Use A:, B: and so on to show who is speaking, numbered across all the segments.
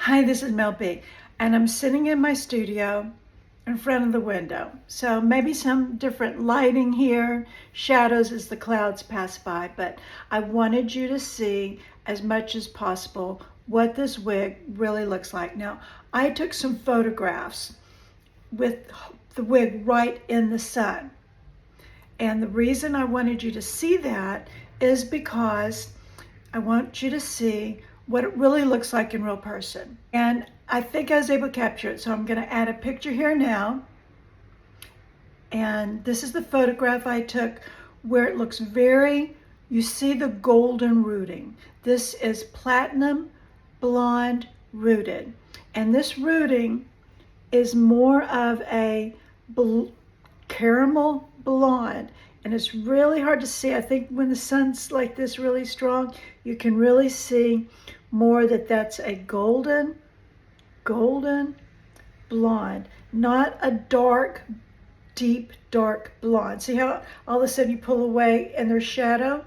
A: Hi, this is Mel B, and I'm sitting in my studio in front of the window. So maybe some different lighting here, shadows as the clouds pass by, but I wanted you to see as much as possible what this wig really looks like. Now, I took some photographs with the wig right in the sun. And the reason I wanted you to see that is because I want you to see what it really looks like in real person. And I think I was able to capture it. So I'm going to add a picture here now. And this is the photograph I took where it looks you see the golden rooting. This is platinum blonde rooted. And this rooting is more of a caramel blonde, and it's really hard to see. I think when the sun's like this really strong, you can really see more that's a golden blonde, not a deep dark blonde. See how all of a sudden you pull away and there's shadow?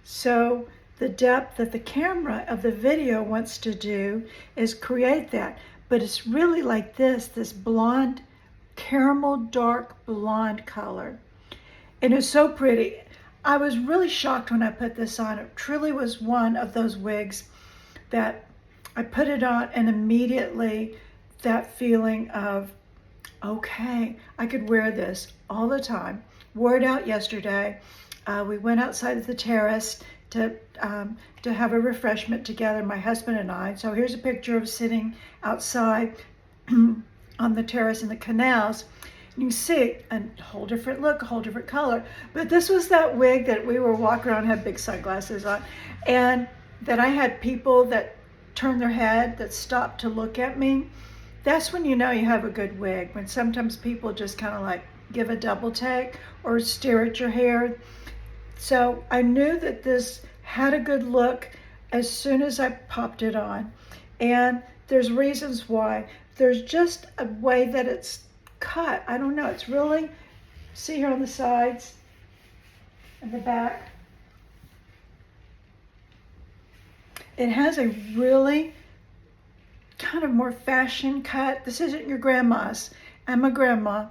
A: So the depth that the camera of the video wants to do is create that, but it's really like this blonde, caramel dark blonde color. And it's so pretty. I was really shocked when I put this on. It truly was one of those wigs that I put it on and immediately that feeling of, okay, I could wear this all the time. Wore it out yesterday. We went outside of the terrace to have a refreshment together, my husband and I. So here's a picture of sitting outside on the terrace in the canals. You can see a whole different look, a whole different color. But this was that wig that we were walking around, had big sunglasses on, and that I had people that turned their head, that stopped to look at me. That's when you know you have a good wig, when sometimes people just kind of like give a double take or stare at your hair. So I knew that this had a good look as soon as I popped it on. And there's reasons why. There's just a way that it's cut. I don't know. It's really, see here on the sides and the back. It has a really kind of more fashion cut. This isn't your grandma's. I'm a grandma,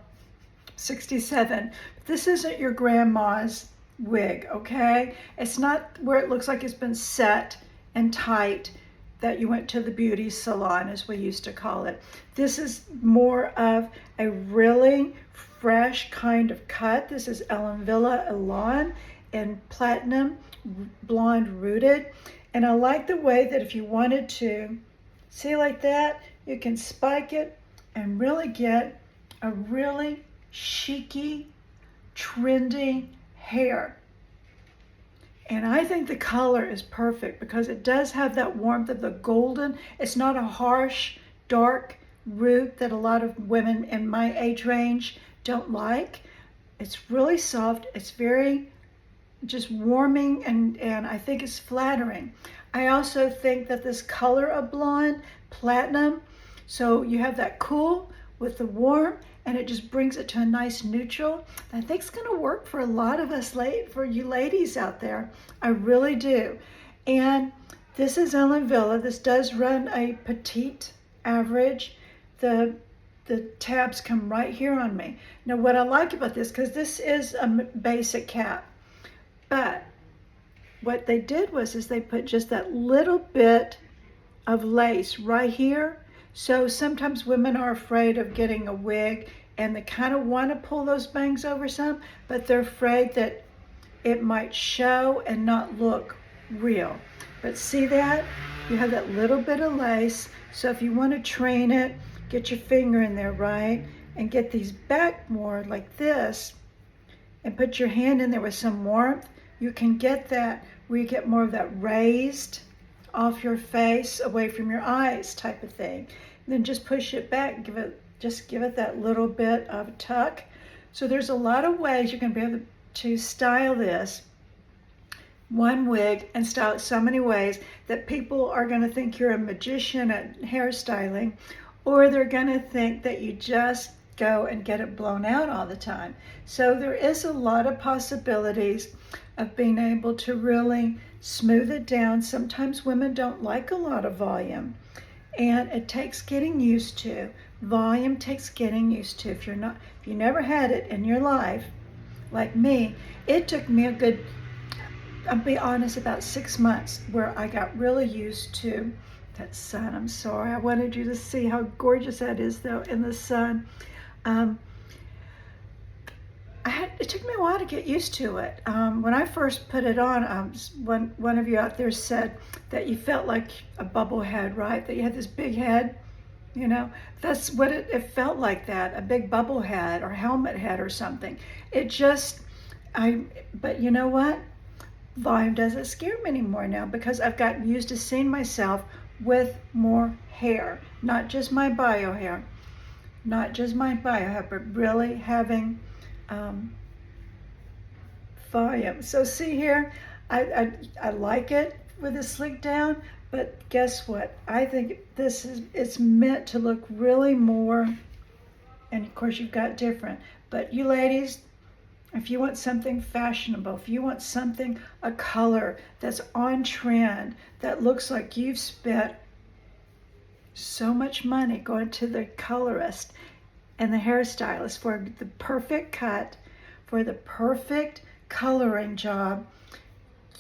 A: 67. This isn't your grandma's wig, okay? It's not where it looks like it's been set and tight, that you went to the beauty salon, as we used to call it. This is more of a really fresh kind of cut. This is Elan in platinum blonde rooted. And I like the way that if you wanted to, see like that, you can spike it and really get a really chic-y, trendy hair. And I think the color is perfect because it does have that warmth of the golden. It's not a harsh, dark root that a lot of women in my age range don't like. It's really soft. It's very just warming, and I think it's flattering. I also think that this color of blonde, platinum, so you have that cool with the warm, and it just brings it to a nice neutral. I think it's gonna work for a lot of us, for you ladies out there. I really do. And this is Elan Wille. This does run a Petite Average. The tabs come right here on me. Now what I like about this, because this is a basic cap, but what they did is they put just that little bit of lace right here. So sometimes women are afraid of getting a wig and they kind of want to pull those bangs over some, but they're afraid that it might show and not look real. But see that? You have that little bit of lace. So if you want to train it, get your finger in there, right? And get these back more like this and put your hand in there with some warmth. You can get that where you get more of that raised off your face, away from your eyes type of thing. And then just push it back, give it that little bit of tuck. So there's a lot of ways you can be able to style this one wig and style it so many ways that people are going to think you're a magician at hairstyling, or they're going to think that you just go and get it blown out all the time. So there is a lot of possibilities of being able to really smooth it down. Sometimes women don't like a lot of volume, and it takes getting used to. Volume takes getting used to. If you never had it in your life, like me, it took me a good, I'll be honest, about 6 months where I got really used to that sun. I'm sorry, I wanted you to see how gorgeous that is though in the sun. It took me a while to get used to it. When I first put it on, one of you out there said that you felt like a bubble head, right? That you had this big head, you know? That's what it felt like, that, a big bubble head or helmet head or something. But you know what? Volume doesn't scare me anymore now because I've gotten used to seeing myself with more hair, not just my bio hair, but really having volume. So see here, I like it with a slick down, but guess what? I think it's meant to look really more, and of course you've got different, but you ladies, if you want something fashionable, if you want something, a color that's on trend, that looks like you've spent so much money going to the colorist and the hairstylist for the perfect cut, for the perfect coloring job,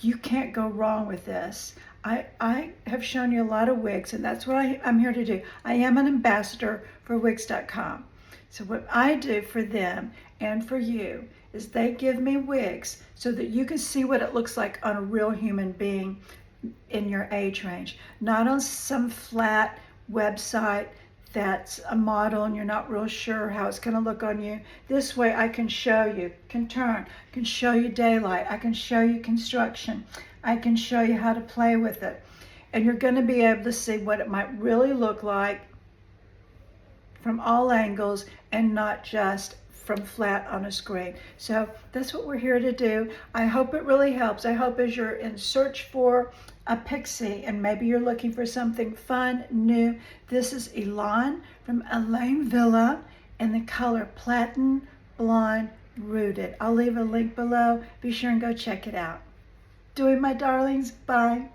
A: you can't go wrong with this. I have shown you a lot of wigs, and that's what I'm here to do. I am an ambassador for wigs.com. So what I do for them and for you is they give me wigs so that you can see what it looks like on a real human being in your age range, not on some flat website that's a model and you're not real sure how it's going to look on you. This way I can show you, can show you daylight, I can show you construction, I can show you how to play with it. And you're going to be able to see what it might really look like from all angles and not just from flat on a screen. So that's what we're here to do. I hope it really helps. I hope as you're in search for a pixie and maybe you're looking for something fun, new, this is Elan from Elaine Villa in the color Platin-Blonde Rooted. I'll leave a link below. Be sure and go check it out. Doing my darlings. Bye.